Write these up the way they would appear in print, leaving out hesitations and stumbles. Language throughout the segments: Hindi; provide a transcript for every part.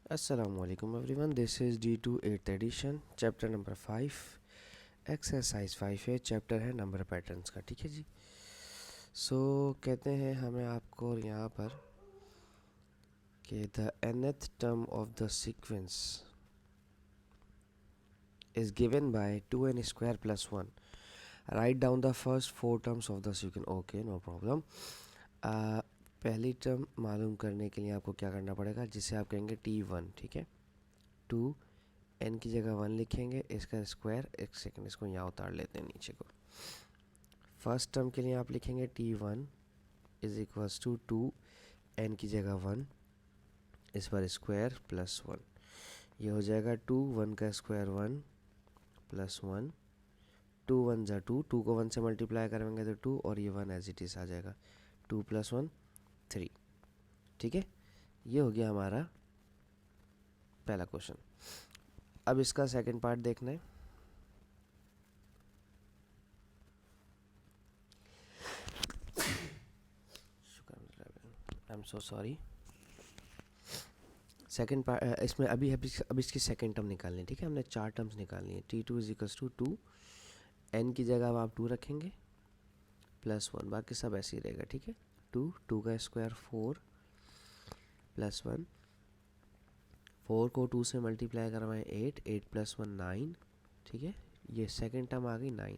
Assalamualaikum everyone, this is D2 8th edition, chapter number 5, exercise 5 है, चैप्टर है नंबर पैटर्न्स का। ठीक है जी। कहते हैं हमें आपको यहाँ पर कि the nth term of the sequence is given by 2n square plus 1. Write down the first 4 terms of the sequence. Okay, no problem. पहली टर्म मालूम करने के लिए आपको क्या करना पड़ेगा, जिसे आप कहेंगे T1। ठीक है, 2 एन की जगह 1 लिखेंगे, इसका स्क्वायर। एक सेकंड, इसको यहाँ उतार लेते हैं नीचे को। फर्स्ट टर्म के लिए आप लिखेंगे T1 is equals to 2 N की जगह 1, इस पर स्क्वायर प्लस 1। ये हो जाएगा 2, 1 का स्क्वायर 1 प्लस 1, 2 1 जा 2, 2 को 1 से मल्टीप्लाई करेंगे तो 2, और ये 1 एज इट इज आ जाएगा। 2 + 1 3। ठीक है, ये हो गया हमारा पहला क्वेश्चन। अब इसका सेकंड पार्ट देखना है। I am so sorry. Second part इसमें अभी इसकी सेकंड टर्म निकालनी है। ठीक है, हमने 4 टर्म्स निकालनी है। T2 is equals to 2, N की जगह अब आप 2 रखेंगे प्लस 1, बाकी सब ऐसे ही रहेगा। ठीक है, 2, 2 का स्क्वायर 4 प्लस 1, 4 को 2 से मल्टीप्लाई करवाएं 8, 8 + 1 9। ठीक है, ये सेकंड टर्म आ गई 9।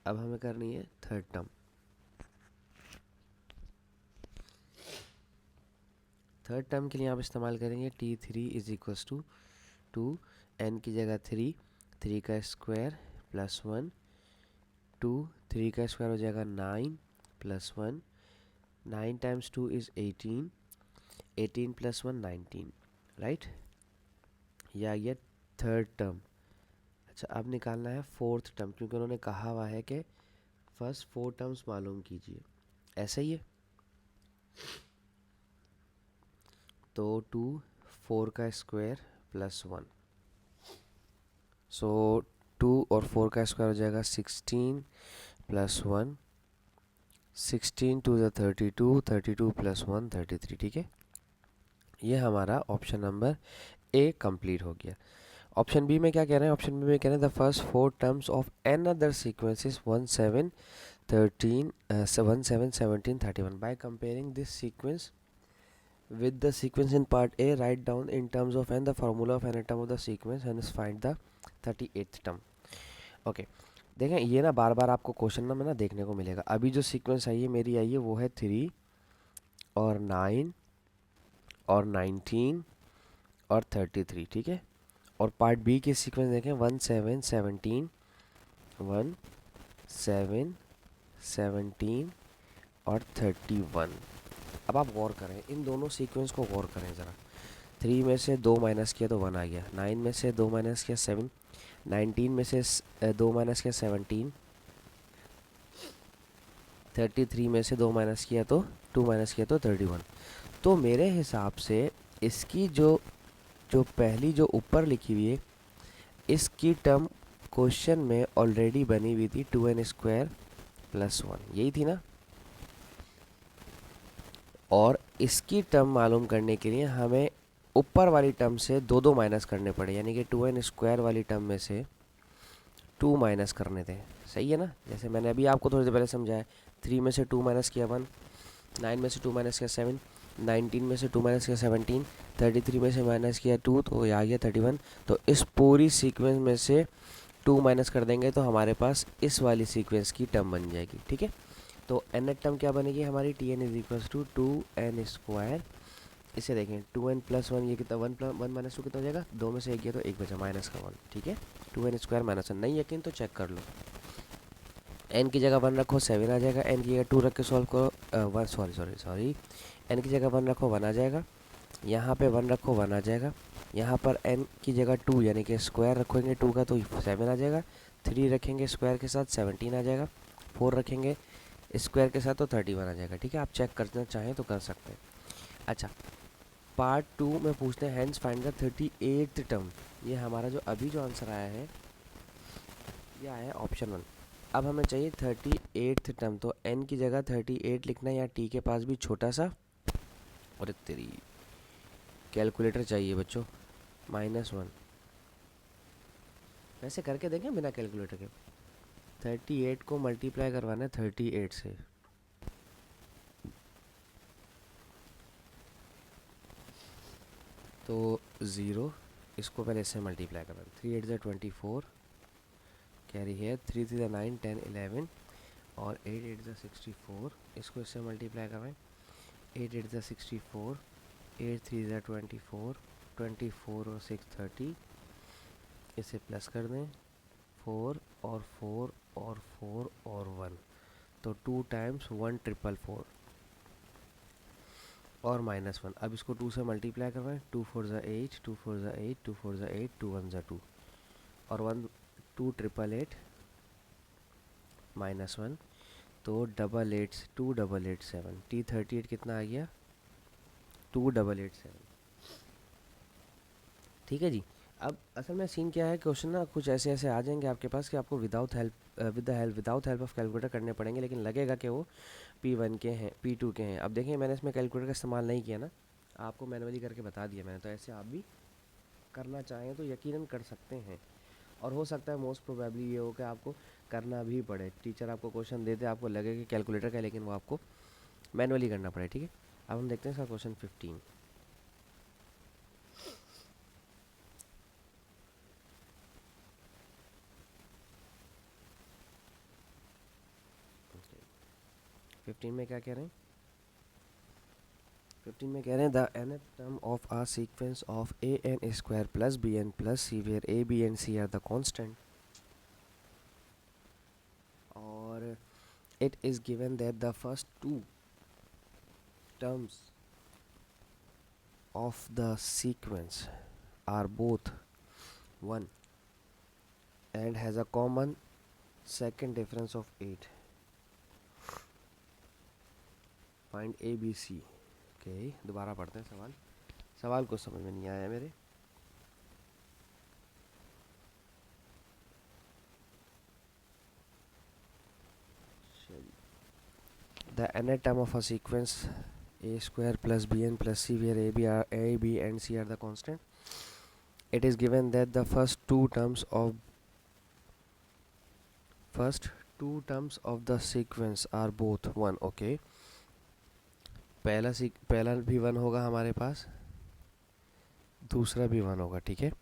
अब हमें करनी है थर्ड टर्म। थर्ड टर्म के लिए आप इस्तेमाल करेंगे T3 is equals to 2, N की जगह 3, 3 का स्क्वायर प्लस 1, 2, 3 का स्क्वायर हो जाएगा 9 प्लस 1, 9 टाइम्स 2 इज 18, 18 + 1 19। राइट, यह आ गया थर्ड टर्म। अच्छा, अब निकालना है फोर्थ टर्म, क्योंकि उन्होंने कहा हुआ है कि फर्स्ट 4 टर्म्स मालूम कीजिए। ऐसा ही है, तो 2, 4 का स्क्वायर प्लस 1, सो 2 और 4 का स्क्वायर हो जाएगा 16 + 1, 16 × 2 = 32, 32 + 1 33। ठीक है, ये हमारा ऑप्शन नंबर ए कंप्लीट हो गया। ऑप्शन बी में क्या कह रहे हैं? ऑप्शन बी में कह रहे हैं the first 4 terms of another sequence is 1 7 13 1 7 17 31। By comparing this sequence with the sequence in part A, write down in terms of n the formula of n term of the sequence and find the 38th term. Okay, देखें ये ना बार बार आपको क्वेश्चन में ना देखने को मिलेगा। अभी जो सीक्वेंस आई है मेरी आई है वो है 3 और 9 और 19 और 33। ठीक है, और पार्ट बी की सीक्वेंस देखें 1 7 17, 1 7 17 और 31। अब आप गौर करें, इन दोनों सीक्वेंस को गौर करें ज़रा। 3 में से 2 माइनस किया तो 1 आ गया, 9 में से 2 माइनस किया 7, 19 में से 2 माइनस किया 17, 33 में से 2 माइनस किया तो 2 माइनस किया तो 31। तो मेरे हिसाब से इसकी जो जो पहली जो ऊपर लिखी हुई है इसकी टर्म क्वेश्चन में ऑलरेडी बनी हुई थी 2n स्क्वायर प्लस 1, यही थी ना। और इसकी टर्म मालूम करने के लिए हमें ऊपर वाली टर्म से 2 माइनस करने पड़े, यानी कि 2n स्क्वायर वाली टर्म में से 2 माइनस करने थे। सही है ना, जैसे मैंने अभी आपको थोड़ी देर पहले समझाया। 3 में से 2 माइनस किया 1, 9 में से 2 माइनस किया 7, 19 में से 2 माइनस किया 17, 33 में से माइनस किया 2 तो ये आ गया 31। तो इस पूरी सीक्वेंस में से 2 माइनस कर देंगे तो हमारे पास इस वाली सीक्वेंस की टर्म बन जाएगी। ठीक है, तो एन टर्म क्या बनेगी हमारी? Tn is equals to 2n square. इसे देखें 2n + 1, ये कितना 1 माइनस 2 कितना हो जाएगा? 2 में से 1 गया तो 1 बचा, माइनस का 1। ठीक है, 2n स्क्वायर माइनस 1। नहीं यकीन तो चेक कर लो। n की जगह 1 रखो 7 आ जाएगा, n की जगह 2 रख के सॉल्व करो, 1 सॉरी n की जगह 1 रखो 1 आ जाएगा, यहाँ पे 1 रखो 1 आ जाएगा, यहाँ पर n की जगह 2 यानी कि स्क्वायर रखेंगे 2 का तो 7 आ जाएगा, 3 रखेंगे स्क्वायर के साथ 17 आ जाएगा, 4 रखेंगे स्क्वायर के साथ तो 31 आ जाएगा। ठीक है, आप चेक करना चाहें तो कर सकते हैं। अच्छा, पार्ट 2 में पूछते हैं hence find the 38th term. ये हमारा जो अभी जो आंसर आया है ये आया है ऑप्शन 1। अब हमें चाहिए 38th टर्म, तो n की जगह 38 लिखना है, या t के पास भी छोटा सा, और तेरी कैलकुलेटर चाहिए बच्चों। -1 वैसे करके देखें बिना कैलकुलेटर के। 38 को मल्टीप्लाई करवाना है 38 से, तो 0, इसको पहले इससे मल्टीप्लाई करवाना। 3 8 24, कैरी है 3 3 9 10 11, और 8 8 64, इसको इससे मल्टीप्लाई करवाएं। 8 8 64, 8 3 24, 24 और 6 30, इसे प्लस कर दें। 4 और 4 और 4 और 1, तो 2 टाइम्स 1 ट्रिपल 4 और -1। अब इसको 2 से मल्टीप्लाई करवाएं। 2 4 ज़ा 8, 2 4 ज़ा 8, 2 4 ज़ा 8, 2 1 ज़ा 2, और 1 2 8 8 -1, तो 2 8 8 7। T38 कितना आ गया? 2 8 8 7। ठीक है जी। अब असल में सीन क्या है, क्वेश्चन ना कुछ ऐसे ऐसे आ जाएंगे आपके पास कि आपको विदाउट हेल्प ऑफ कैलकुलेटर करने पड़ेंगे, लेकिन लगेगा कि वो P1 के हैं, P2 के हैं। अब देखिए मैंने इसमें कैलकुलेटर का इस्तेमाल नहीं किया ना, आपको मैनुअली करके बता दिया मैंने, तो ऐसे आप भी करना चाहें तो यकीनन कर सकते हैं। और हो सकता है मोस्ट प्रोबेबली ये हो कि आपको करना भी पड़े, टीचर आपको क्वेश्चन देते आपको लगे कि कैलकुलेटर का है, लेकिन वो आपको मैनुअली करना पड़े। ठीक है, अब हम देखते हैं इसका क्वेश्चन 15। okay. 15 में क्या कह रहे हैं? 15 में कह रहे हैं the nth term of a sequence of an square plus bn plus c where a b and c are the constant, और it is given that the first two terms of the sequence are both 1 and has a common second difference of 8. Find a b c. Okay, दोबारा पढ़ते हैं सवाल। सवाल को समझ में नहीं आया मेरे। The nth term of a sequence a square plus bn plus c where a b and c are the constant. It is given that the first two terms of the sequence are both 1. Okay, पहला भी 1 होगा हमारे पास, दूसरा भी 1 होगा। ठीक है,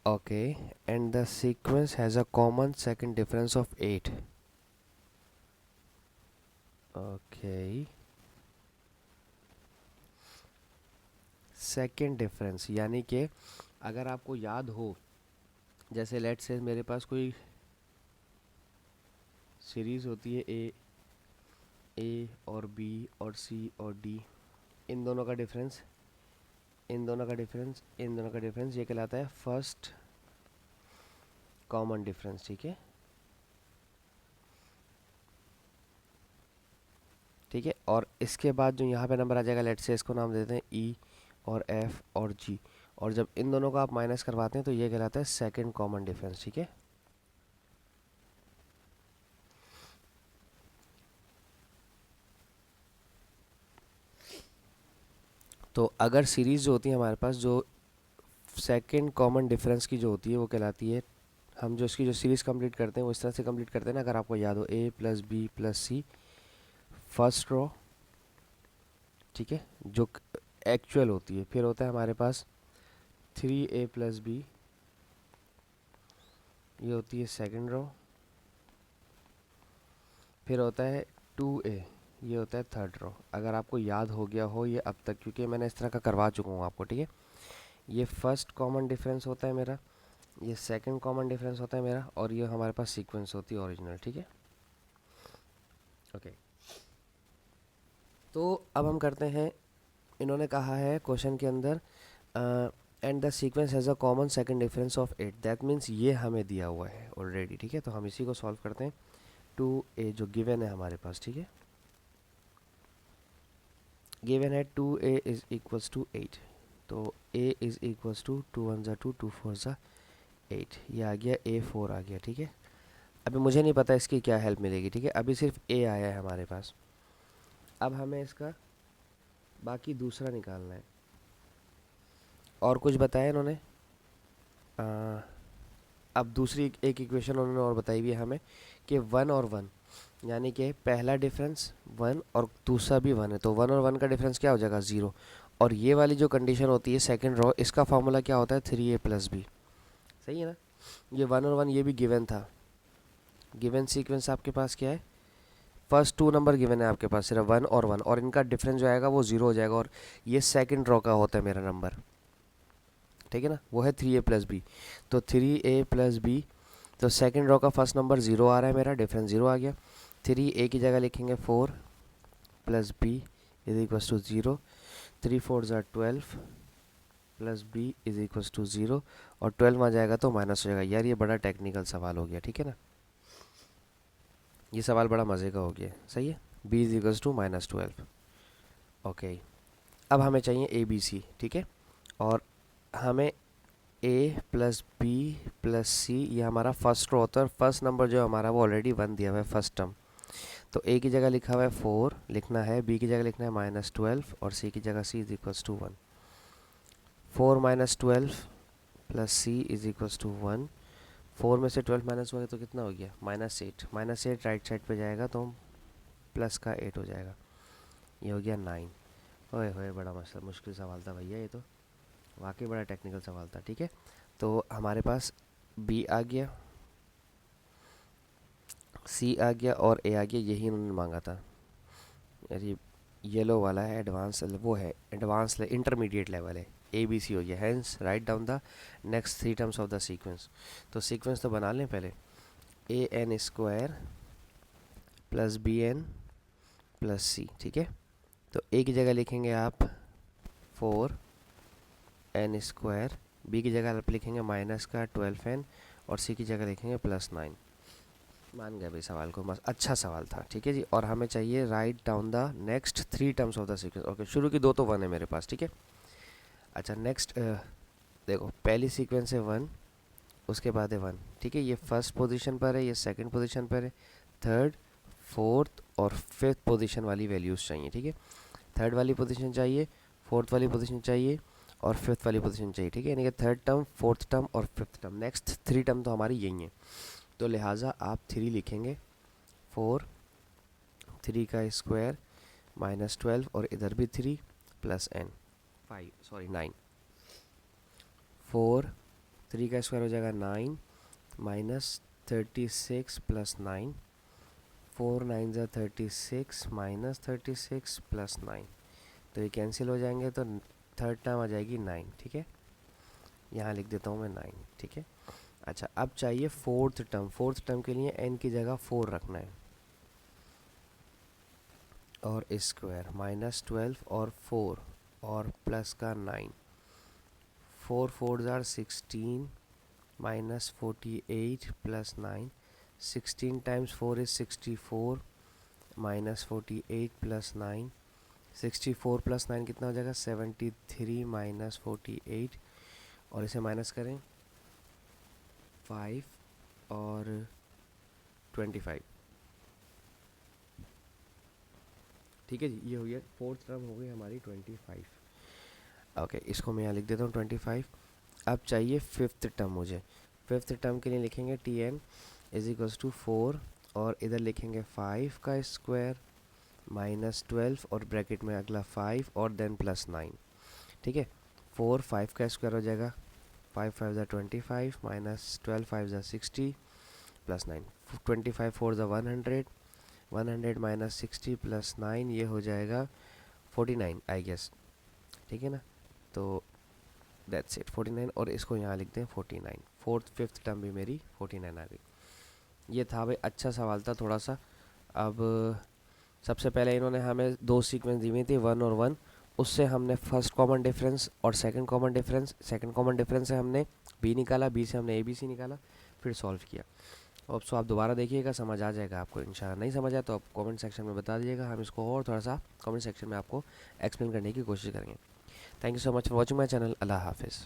okay, and the sequence has a common second difference of 8। Okay, second difference यानी कि अगर आपको याद हो, जैसे लेट से मेरे पास कोई सीरीज़ होती है ए और बी और सी और डी, इन दोनों का डिफरेंस ये कहलाता है फर्स्ट कॉमन डिफरेंस। ठीक है, ठीक है, और इसके बाद जो यहाँ पे नंबर आ जाएगा, लेट से इसको नाम देते हैं ई और एफ और जी, और जब इन दोनों को आप माइनस करवाते हैं तो ये कहलाता है सेकंड कॉमन डिफरेंस। ठीक है, तो अगर सीरीज़ जो होती है हमारे पास, जो सेकंड कॉमन डिफरेंस की जो होती है वो कहलाती है, हम जो इसकी जो सीरीज़ कंप्लीट करते हैं वो इस तरह से कंप्लीट करते हैं ना, अगर आपको याद हो a plus B plus C first row, ठीक है, जो एक्चुअल होती है। फिर होता है हमारे पास 3a प्लस बी, ये होती है सेकंड रो। फिर होता है 2a, ये होता है थर्ड रो। अगर आपको याद हो गया हो ये अब तक, क्योंकि मैंने इस तरह का करवा चुका हूँ आपको। ठीक है, ये फर्स्ट कॉमन डिफरेंस होता है मेरा, ये सेकंड कॉमन डिफरेंस होता है मेरा, और ये हमारे पास सीक्वेंस होती है ओरिजिनल। ठीक है, ओके, तो अब हम करते हैं, इन्होंने कहा है क्वेश्चन के अंदर and the sequence has a common second difference of 8, that means ये हमें दिया हुआ है ऑलरेडी। ठीक है, तो हम इसी को सॉल्व करते हैं। 2a जो गिवन है हमारे पास, ठीक है, गिवन है 2a इज इक्वल्स टू 8, तो a इज इक्वल्स टू 2 1 ज़ा 2, 2 4 ज़ा 8, ये आ गया a4 आ गया। ठीक है, अभी मुझे नहीं पता इसकी क्या हेल्प मिलेगी। ठीक है, अभी सिर्फ a आया है हमारे पास। अब हमें इसका बाकी दूसरा निकालना है। और कुछ बताया इन्होंने? अब दूसरी एक इक्वेशन उन्होंने और बताई हुई है हमें कि 1 और 1, यानी कि पहला डिफरेंस 1 और दूसरा भी 1 है, तो 1 और 1 का डिफरेंस क्या हो जाएगा? 0। और ये वाली जो कंडीशन होती है सेकंड रो, इसका फार्मूला क्या होता है? 3a plus B. सही है ना? ये 1 और 1 ये भी गिवन था। गिवन सीक्वेंस आपके पास क्या है? फर्स्ट 2 नंबर गिवन है आपके पास, सिर्फ 1 और 1, और इनका डिफरेंस जो आएगा वो 0 हो जाएगा, और ये सेकंड रो का होता है मेरा नंबर। ठीक है ना? वो है 3a प्लस बी। तो 3a प्लस बी, तो सेकंड रो का फर्स्ट नंबर 0 आ रहा है मेरा, डिफरेंस 0 आ गया। 3a की जगह लिखेंगे 4 plus B is equals to 0। 3 4 ज़ा 12 plus B is equals to 0, और 12 आ जाएगा तो माइनस हो जाएगा। यार ये बड़ा टेक्निकल सवाल हो गया, ठीक है ना? ये सवाल बड़ा मज़े का हो गया। सही है? b is equals to -12। Okay, अब हमें चाहिए ए बी सी। ठीक है, और हमें a प्लस बी प्लस सी, ये हमारा फर्स्ट रो होता है, और फर्स्ट नंबर जो हमारा वो ऑलरेडी 1 दिया हुआ है फर्स्ट टर्म। तो a की जगह लिखा हुआ है 4 लिखना है, b की जगह लिखना है -12, और c की जगह c is equals to 1। 4 -12 plus c is equals to 1। 4 में से 12 माइनस हुआ तो कितना हो गया? -8। -8 राइट साइड पे जाएगा तो प्लस का 8 हो जाएगा, ये हो गया 9। ओए होए, बड़ा मुश्किल सवाल था भैया, ये तो वाकई बड़ा टेक्निकल सवाल था। ठीक है, तो हमारे पास b आ गया, c आ गया और a आ गया, यही उन्होंने मांगा था। यार ये येलो वाला है एडवांस, वो है एडवांस इंटरमीडिएट लेवल है। ए बी सी हो गया। Hence write down the next 3 terms of the sequence. तो सीक्वेंस तो बना लें पहले। A N square plus B N plus C. ठीक है, तो ए की जगह लिखेंगे आप 4 एन स्क्वायर, बी की जगह आप लिखेंगे माइनस का 12n, और सी की जगह लिखेंगे +9। मान गए भाई सवाल को, मस्त अच्छा सवाल था। ठीक है जी, और हमें चाहिए right down the next 3 terms of the sequence. Okay, शुरू की 2 तो 1 है मेरे पास। ठीक है, अच्छा नेक्स्ट देखो, पहली सीक्वेंस है 1, उसके बाद है 1। ठीक है, ये फर्स्ट पोजीशन पर है, ये सेकंड पोजीशन पर है, थर्ड फोर्थ और फिफ्थ पोजीशन वाली वैल्यूज़ चाहिए। ठीक है, थर्ड वाली पोजीशन चाहिए, फोर्थ वाली पोजीशन चाहिए, और फिफ्थ वाली पोजीशन चाहिए। ठीक है, यानी कि थर्ड टर्म, फोर्थ टर्म और फिफ्थ टर्म, नेक्स्ट 3 टर्म तो हमारी यही हैं। तो लिहाजा आप 3 लिखेंगे, 4 3 का स्क्वायर -12, और इधर भी 3 प्लस n 9। 4 3 का स्क्वायर हो जाएगा 9 -36 प्लस 9। 4 9 ज़ा 36 -36 प्लस 9, तो ये कैंसिल हो जाएंगे, तो थर्ड टर्म आ जाएगी 9। ठीक है, यहाँ लिख देता हूँ मैं 9। ठीक है, अच्छा अब चाहिए फोर्थ टर्म। फोर्थ टर्म के लिए n की जगह 4 रखना है, और स्क्वायर -12 और 4 और प्लस का 9। 4 4 ज़ार 16 -48 plus 9। 16 times 4 is 64 -48 plus 9। 64 plus 9 कितना हो जाएगा? 73 -48, और इसे माइनस करें 5 और 25। ठीक है जी, ये हो गया फोर्थ टर्म, हो गई हमारी 25। ओके, इसको मैं यहाँ लिख देता हूँ 25। अब चाहिए फिफ्थ टर्म मुझे। फिफ्थ टर्म के लिए लिखेंगे T N is equals to 4, और इधर लिखेंगे 5 का स्क्वायर -12, और ब्रैकेट में अगला 5 और देन +9। ठीक है, 4 5 का स्क्वायर हो जाएगा, 5 5 ज़ा 25 -12 5 ज़ा 60 प्लस 9। 25 4 ज़ा 100, 100 माइनस 60 प्लस 9, ये हो जाएगा 49 आई गेस। ठीक है ना, तो दैट्स इट 49, और इसको यहाँ लिख दें 49। फोर्थ फिफ्थ टर्म भी मेरी 49 आ गई। ये था भाई, अच्छा सवाल था थोड़ा सा। अब सबसे पहले इन्होंने हमें 2 सीक्वेंस दी हुई थी 1 और 1, उससे हमने फर्स्ट कॉमन डिफरेंस और second common difference, second common difference से हमने b निकाला, b से हमने abc निकाला, फिर सॉल्व किया। अब सो आप दोबारा देखिएगा, समझ आ जाएगा आपको इंशाल्लाह। नहीं समझ आया तो आप कमेंट सेक्शन में बता दीजिएगा, हम इसको और थोड़ा सा कमेंट सेक्शन में आपको एक्सप्लेन करने की कोशिश करेंगे। Thank you so much for watching my channel. अल्लाह हाफिज़।